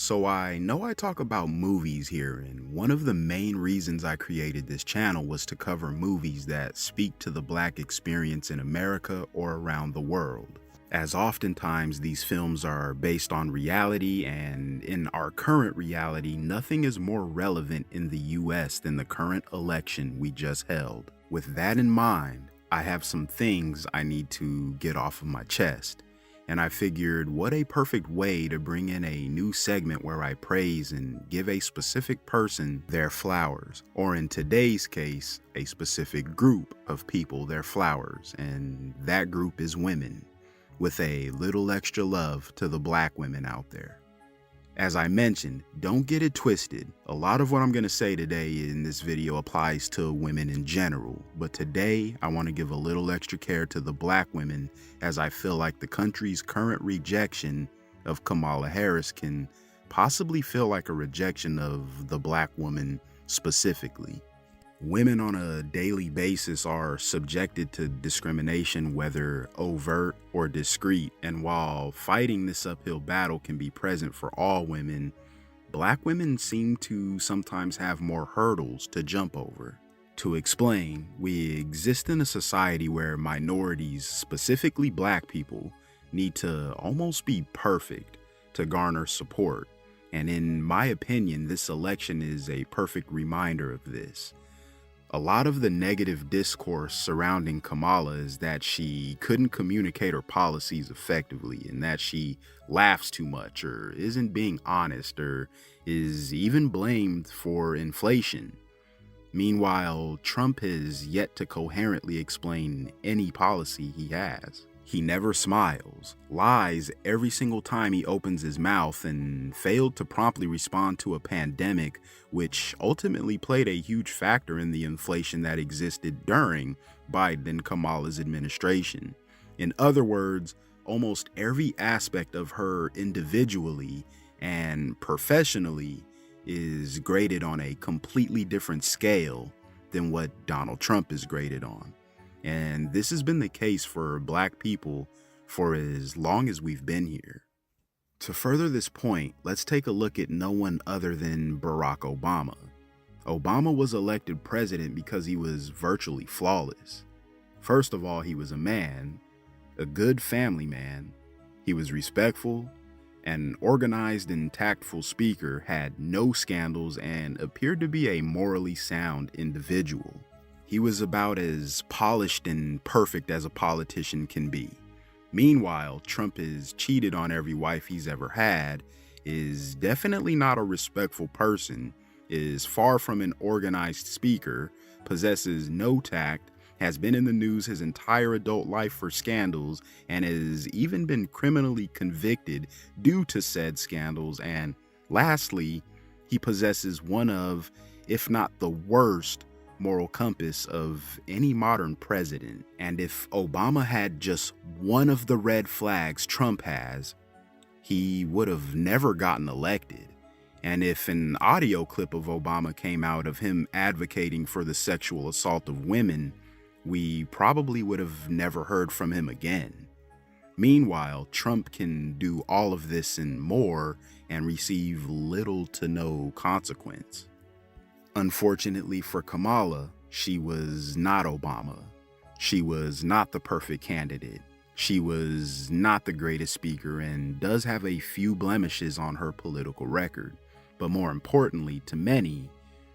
So I know I talk about movies here, and one of the main reasons I created this channel was to cover movies that speak to the Black experience in America or around the world. As oftentimes these films are based on reality, and in our current reality, nothing is more relevant in the US than the current election we just held. With that in mind, I have some things I need to get off of my chest. And I figured, what a perfect way to bring in a new segment where I praise and give a specific person their flowers, or in today's case, a specific group of people their flowers, and that group is women, with a little extra love to the Black women out there. As I mentioned, don't get it twisted. A lot of what I'm going to say today in this video applies to women in general, but today I want to give a little extra care to the Black women, as I feel like the country's current rejection of Kamala Harris can possibly feel like a rejection of the Black woman specifically. Women on a daily basis are subjected to discrimination, whether overt or discreet, and while fighting this uphill battle can be present for all women, Black women seem to sometimes have more hurdles to jump over. To explain, we exist in a society where minorities, specifically Black people, need to almost be perfect to garner support, and in my opinion, this election is a perfect reminder of this. A lot of the negative discourse surrounding Kamala is that she couldn't communicate her policies effectively, and that she laughs too much, or isn't being honest, or is even blamed for inflation. Meanwhile, Trump has yet to coherently explain any policy he has. He never smiles, lies every single time he opens his mouth, and failed to promptly respond to a pandemic which ultimately played a huge factor in the inflation that existed during Biden and Kamala's administration. In other words, almost every aspect of her individually and professionally is graded on a completely different scale than what Donald Trump is graded on. And this has been the case for Black people for as long as we've been here. To further this point, let's take a look at no one other than Barack Obama. Obama was elected president because he was virtually flawless. First of all, he was a man, a good family man. He was respectful, an organized and tactful speaker, had no scandals, and appeared to be a morally sound individual. He was about as polished and perfect as a politician can be. Meanwhile, Trump has cheated on every wife he's ever had, is definitely not a respectful person, is far from an organized speaker, possesses no tact, has been in the news his entire adult life for scandals, and has even been criminally convicted due to said scandals, and lastly, he possesses one of, if not the worst, moral compass of any modern president. And if Obama had just one of the red flags Trump has, he would have never gotten elected. And if an audio clip of Obama came out of him advocating for the sexual assault of women, we probably would have never heard from him again. Meanwhile, Trump can do all of this and more and receive little to no consequence. Unfortunately for Kamala, she was not Obama. She was not the perfect candidate. She was not the greatest speaker, and does have a few blemishes on her political record. But more importantly, to many,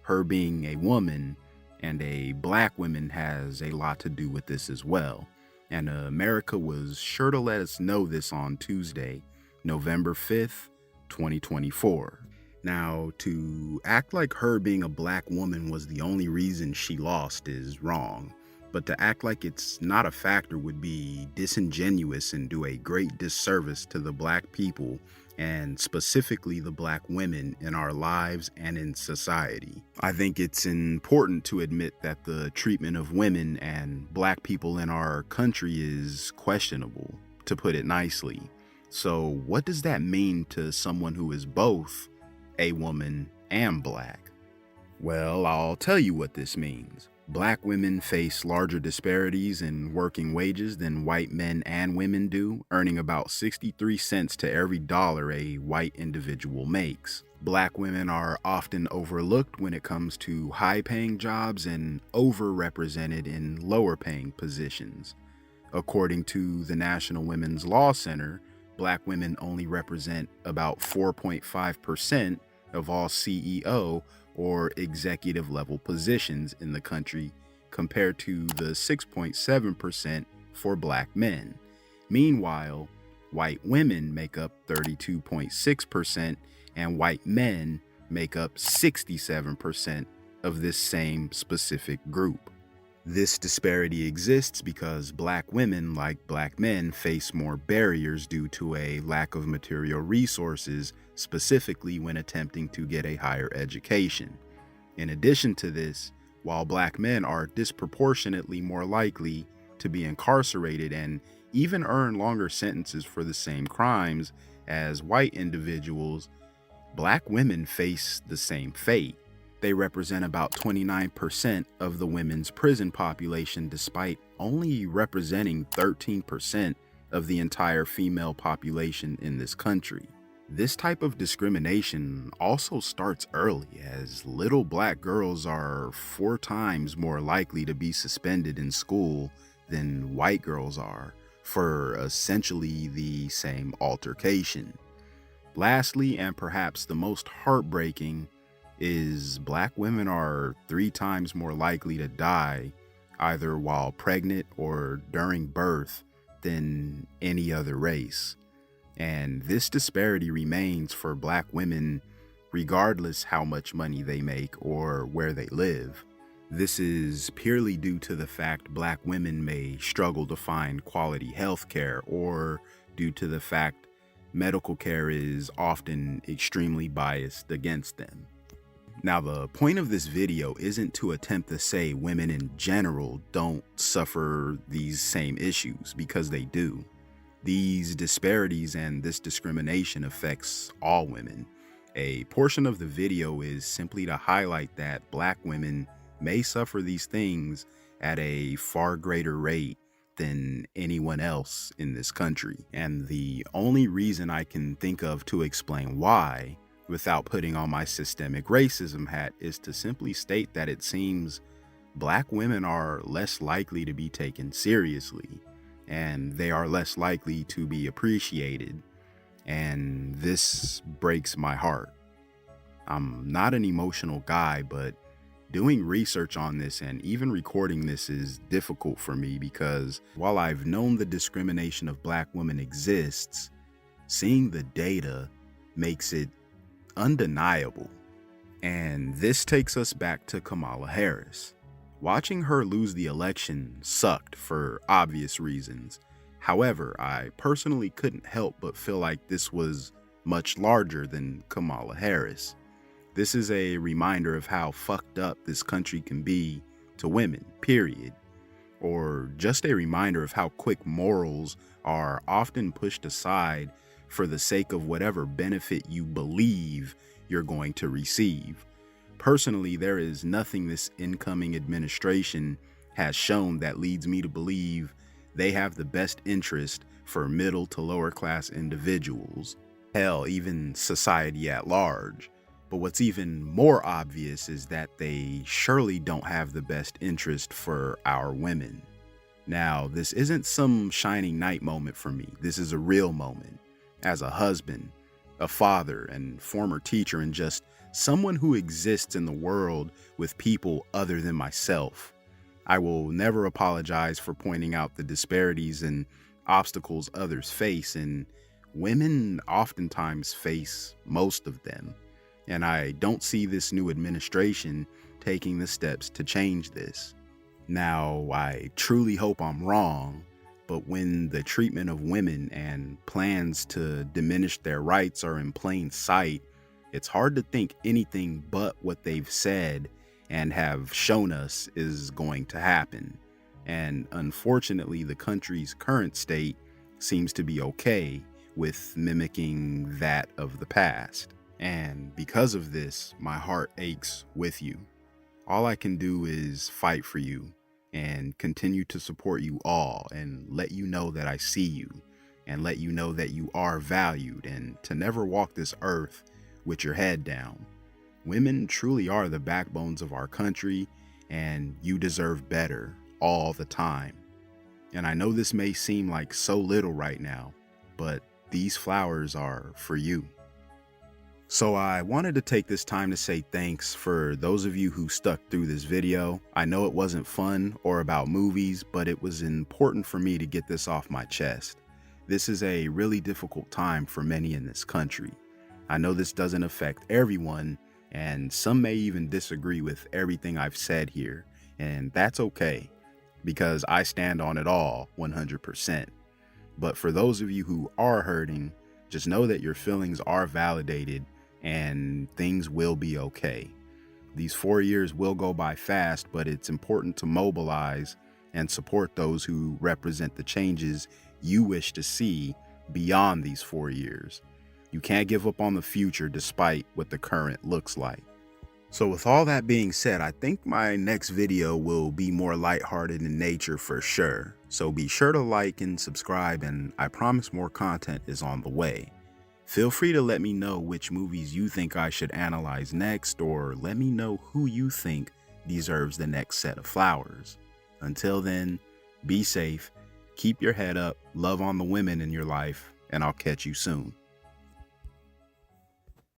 her being a woman and a Black woman has a lot to do with this as well. And America was sure to let us know this on Tuesday, November 5th, 2024. Now, to act like her being a Black woman was the only reason she lost is wrong, but to act like it's not a factor would be disingenuous and do a great disservice to the Black people, and specifically the Black women in our lives and in society. I think it's important to admit that the treatment of women and Black people in our country is questionable, to put it nicely. So what does that mean to someone who is both a woman and Black? Well, I'll tell you what this means. Black women face larger disparities in working wages than white men and women do, earning about 63 cents to every dollar a white individual makes. Black women are often overlooked when it comes to high-paying jobs and overrepresented in lower-paying positions. According to the National Women's Law Center, Black women only represent about 4.5% of all CEO or executive level positions in the country, compared to the 6.7% for Black men. Meanwhile, white women make up 32.6% and white men make up 67% of this same specific group. This disparity exists because Black women, like Black men, face more barriers due to a lack of material resources, specifically when attempting to get a higher education. In addition to this, while Black men are disproportionately more likely to be incarcerated and even earn longer sentences for the same crimes as white individuals, Black women face the same fate. They represent about 29% of the women's prison population, despite only representing 13% of the entire female population in this country. This type of discrimination also starts early, as little Black girls are 4 times more likely to be suspended in school than white girls are for essentially the same altercation. Lastly, and perhaps the most heartbreaking, is Black women are 3 times more likely to die either while pregnant or during birth than any other race. And this disparity remains for Black women regardless how much money they make or where they live. This is purely due to the fact Black women may struggle to find quality health care, or due to the fact medical care is often extremely biased against them. Now, the point of this video isn't to attempt to say women in general don't suffer these same issues, because they do. These disparities and this discrimination affects all women. A portion of the video is simply to highlight that Black women may suffer these things at a far greater rate than anyone else in this country. And the only reason I can think of to explain why, without putting on my systemic racism hat, is to simply state that it seems Black women are less likely to be taken seriously, and they are less likely to be appreciated, and this breaks my heart. I'm not an emotional guy, but doing research on this and even recording this is difficult for me, because while I've known the discrimination of Black women exists, seeing the data makes it undeniable. And this takes us back to Kamala Harris. Watching her lose the election sucked for obvious reasons. However, I personally couldn't help but feel like this was much larger than Kamala Harris. This is a reminder of how fucked up this country can be to women, period. Or just a reminder of how quick morals are often pushed aside for the sake of whatever benefit you believe you're going to receive. Personally, there is nothing this incoming administration has shown that leads me to believe they have the best interest for middle to lower class individuals. Hell, even society at large. But what's even more obvious is that they surely don't have the best interest for our women. Now, this isn't some shining knight moment for me. This is a real moment. As a husband, a father, and former teacher, and just someone who exists in the world with people other than myself, I will never apologize for pointing out the disparities and obstacles others face, and women oftentimes face most of them. And I don't see this new administration taking the steps to change this. Now, I truly hope I'm wrong, but when the treatment of women and plans to diminish their rights are in plain sight, it's hard to think anything but what they've said and have shown us is going to happen. And unfortunately, the country's current state seems to be okay with mimicking that of the past. And because of this, my heart aches with you. All I can do is fight for you and continue to support you all and let you know that I see you and let you know that you are valued and to never walk this earth with your head down. Women truly are the backbones of our country, and you deserve better all the time. And I know this may seem like so little right now, but these flowers are for you. So I wanted to take this time to say thanks for those of you who stuck through this video. I know it wasn't fun or about movies, but it was important for me to get this off my chest. This is a really difficult time for many in this country. I know this doesn't affect everyone, and some may even disagree with everything I've said here, and that's okay, because I stand on it all 100%. But for those of you who are hurting, just know that your feelings are validated and things will be okay. These 4 years will go by fast, but it's important to mobilize and support those who represent the changes you wish to see beyond these 4 years. You can't give up on the future despite what the current looks like. So with all that being said, I think my next video will be more lighthearted in nature for sure. So be sure to like and subscribe, and I promise more content is on the way. Feel free to let me know which movies you think I should analyze next, or let me know who you think deserves the next set of flowers. Until then, be safe, keep your head up, love on the women in your life, and I'll catch you soon.